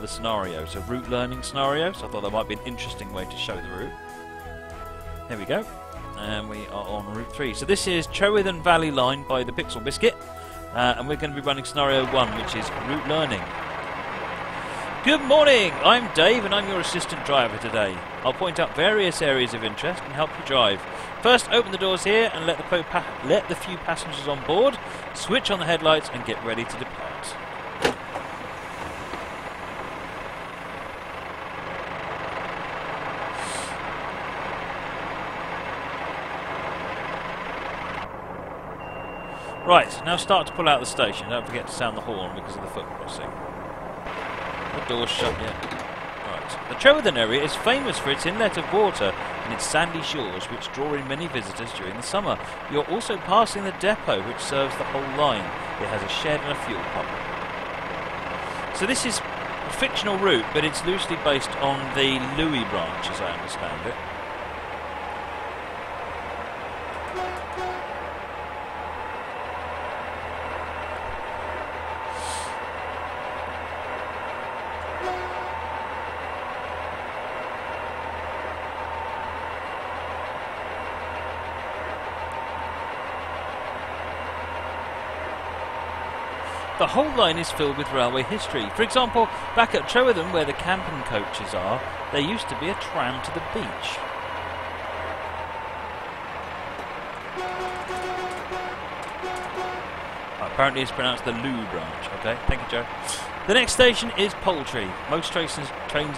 the scenarios, a route learning scenario, so I thought that might be an interesting way to show the route. There we go. And we are on Route 3. So this is Trewithen Valley Line by the Pixel Biscuit, and we're going to be running Scenario 1, which is Route Learning. Good morning, I'm Dave and I'm your assistant driver today. I'll point out various areas of interest and help you drive. First, open the doors here and let the few passengers on board, switch on the headlights and get ready to depart. Right, now start to pull out the station. Don't forget to sound the horn because of the foot crossing. The door's shut yet. Right. The Trewithen area is famous for its inlet of water and its sandy shores, which draw in many visitors during the summer. You're also passing the depot, which serves the whole line. It has a shed and a fuel pump. So this is a fictional route, but it's loosely based on the Louis branch, as I understand it. The whole line is filled with railway history. For example, back at Trewithen, where the camping coaches are, there used to be a tram to the beach. Apparently it's pronounced the Loo branch. Okay, thank you, Joe. The next station is Poultry. Most trains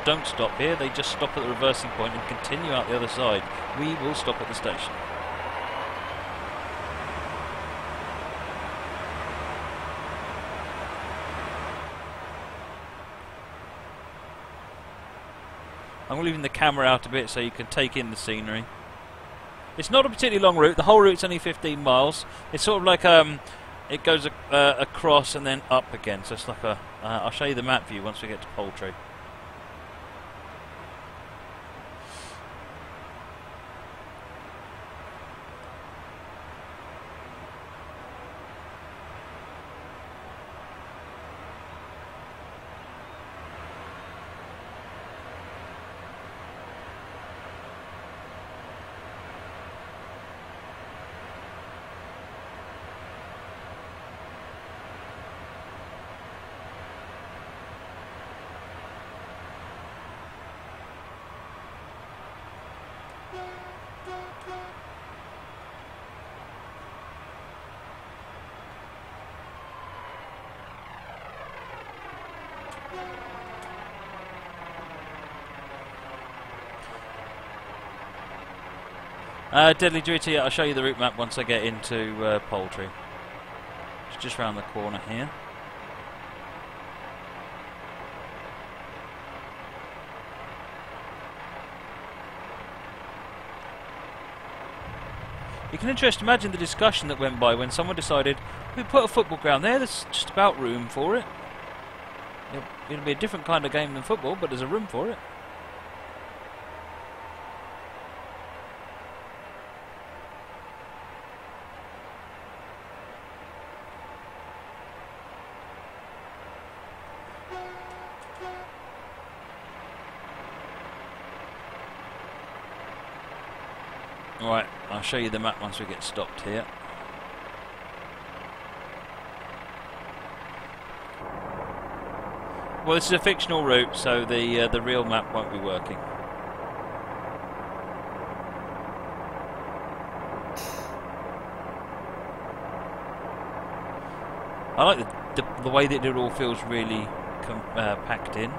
don't stop here, they just stop at the reversing point and continue out the other side. We will stop at the station. I'm leaving the camera out a bit so you can take in the scenery. It's not a particularly long route. The whole route's only 15 miles. It's sort of like it goes across and then up again. So it's like a. I'll show you the map view once we get to Poultry. Deadly Duty, I'll show you the route map once I get into Poultry. It's just round the corner here. You can imagine the discussion that went by when someone decided we put a football ground there, there's just about room for it. It'll be a different kind of game than football, but there's a room for it. Right, I'll show you the map once we get stopped here. Well, this is a fictional route, so the real map won't be working. I like the way that it all feels really packed in.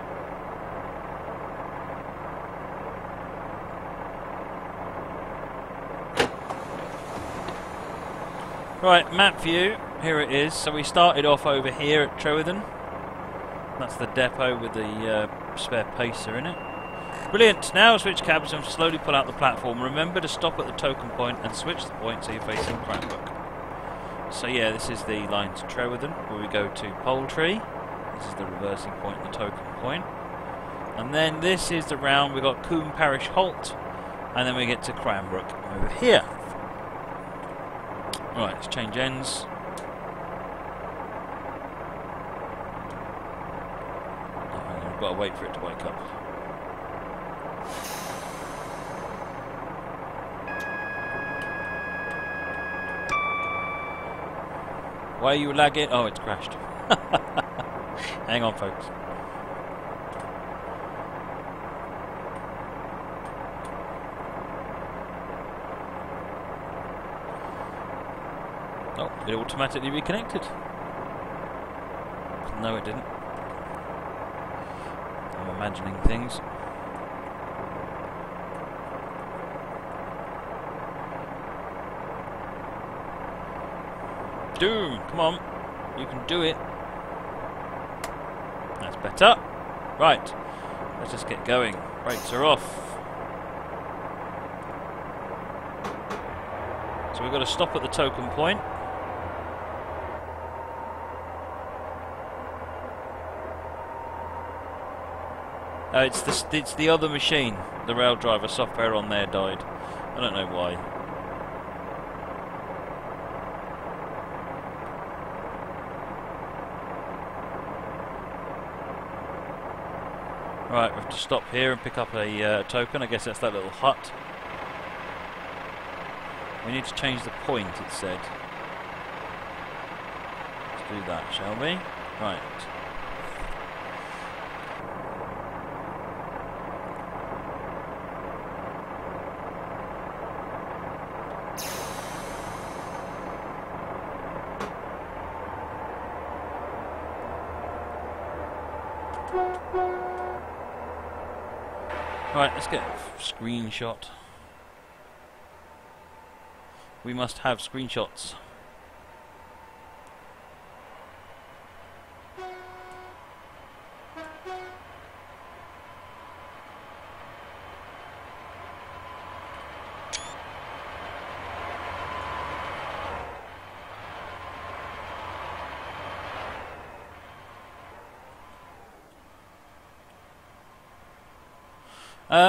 Right, map view, here it is. So we started off over here at Trewithen. That's the depot with the spare pacer in it. Brilliant, now switch cabs and slowly pull out the platform. Remember to stop at the token point and switch the point so you're facing Cranbrook. So yeah, this is the line to Trewithen, where we go to Poultry. This is the reversing point, the token point. And then this is the round, we've got Kon Parish Halt, and then we get to Cranbrook over here. Right, let's change ends. I've got to wait for it to wake up. Why are you lagging? Oh, it's crashed. Hang on, folks. Oh, it automatically reconnected. No, it didn't. I'm imagining things. Doom, come on. You can do it. That's better. Right. Let's just get going. Brakes are off. So we've got to stop at the token point. It's the other machine. The rail driver software on there died. I don't know why. Right, we have to stop here and pick up a token. I guess that's that little hut. We need to change the point, it said. Let's do that, shall we? Right. Right, let's get a screenshot. We must have screenshots.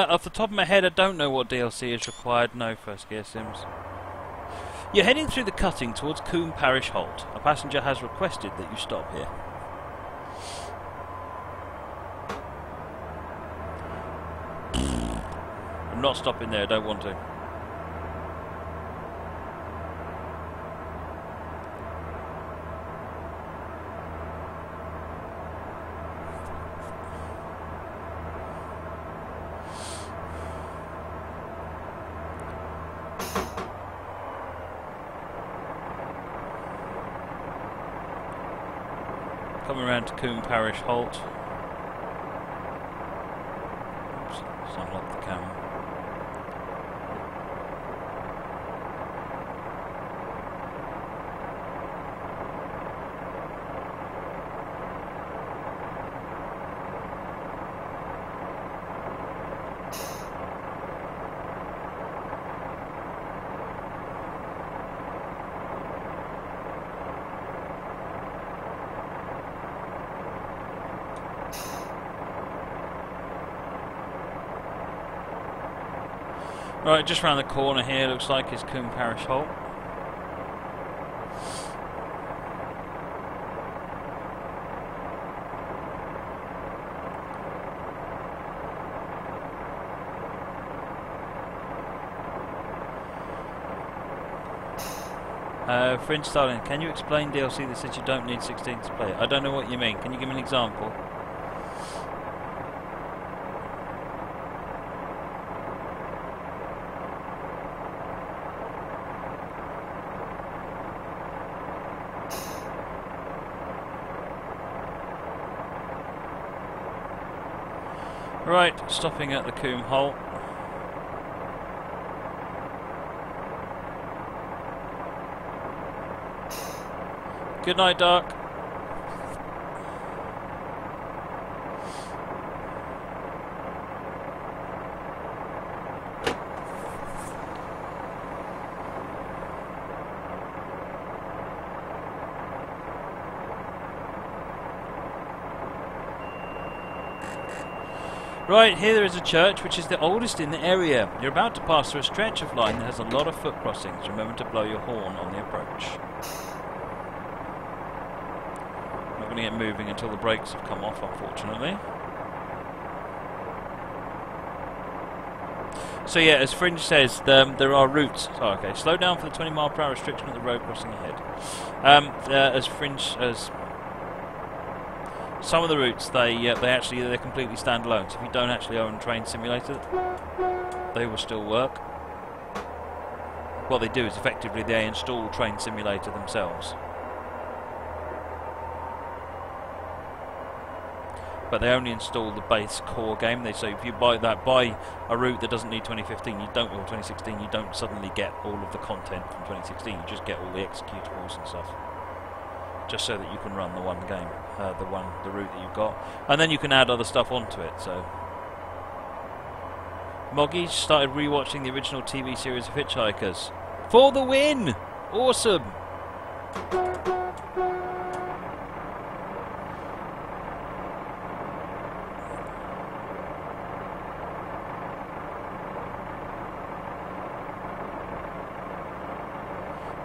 Off the top of my head, I don't know what DLC is required. No first gear sims. You're heading through the cutting towards Kon Parish Halt. A passenger has requested that you stop here. I'm not stopping there, I don't want to. Coming around to Kon Parish Halt. Oops, let's unlock the camera. Right, just round the corner here, looks like it's Kon Parish Halt. Fringe Starling, can you explain DLC that says you don't need 16 to play it? I don't know what you mean. Can you give me an example? Right, stopping at the Kon Halt. Good night, Dark. Right, here there is a church which is the oldest in the area. You're about to pass through a stretch of line that has a lot of foot crossings. Remember to blow your horn on the approach. Not going to get moving until the brakes have come off, unfortunately. So yeah, as Fringe says, there are routes. Oh, okay. Slow down for the 20-mile-per-hour restriction at the road crossing ahead. As Fringe as some of the routes, they're completely standalone. So if you don't actually own Train Simulator, they will still work. What they do is effectively they install Train Simulator themselves. But they only install the base core game. They say if you buy a route that doesn't need 2015, you don't, or 2016, you don't suddenly get all of the content from 2016. You just get all the executables and stuff, just so that you can run the one game, the route that you've got, and then you can add other stuff onto it. So, Moggy started rewatching the original TV series of Hitchhikers for the win. Awesome.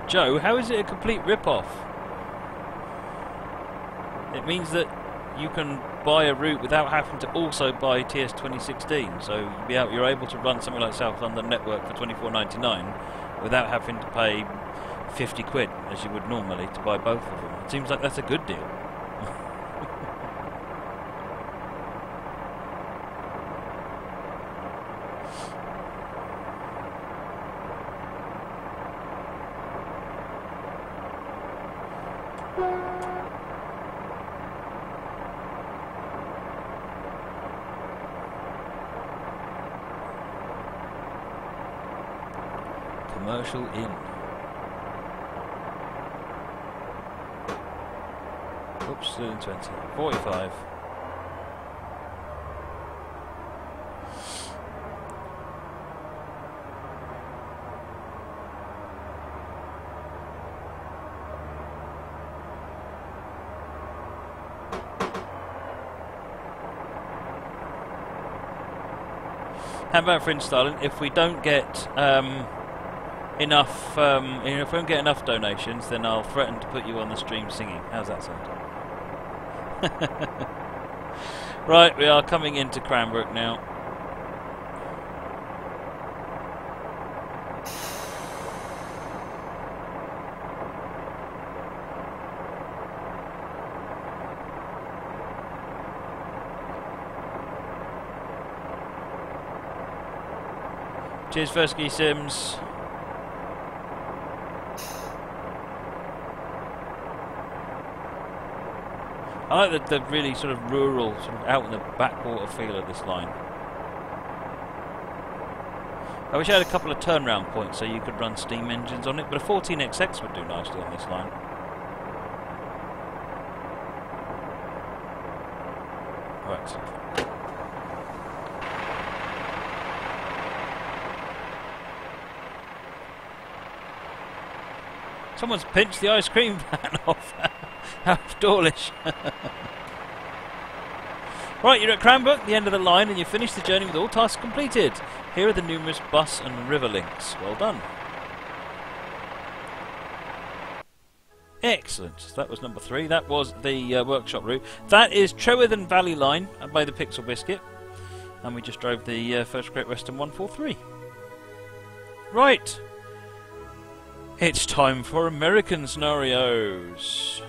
Joe, how is it a complete rip-off? It means that you can buy a route without having to also buy TS 2016. So you're able to run something like South London Network for £24.99 without having to pay 50 quid as you would normally to buy both of them. It seems like that's a good deal. Commercial in. Oops, 20. 45. How about Fringe Styling? If we don't get enough, if we don't get enough donations, then I'll threaten to put you on the stream singing. How's that sound? Right, we are coming into Cranbrook now. Cheers, Versky Sims. I like the really sort of rural, sort of out in the backwater feel of this line. I wish I had a couple of turnaround points so you could run steam engines on it, but a 14XX would do nicely on this line. Right. Someone's pinched the ice cream van off. How dawlish. Right, you're at Cranbrook, the end of the line, and you've finished the journey with all tasks completed. Here are the numerous bus and river links. Well done. Excellent. So that was number 3. That was the workshop route. That is Trewithen Valley Line by the Pixel Biscuit. And we just drove the first Great Western 143. Right. It's time for American scenarios.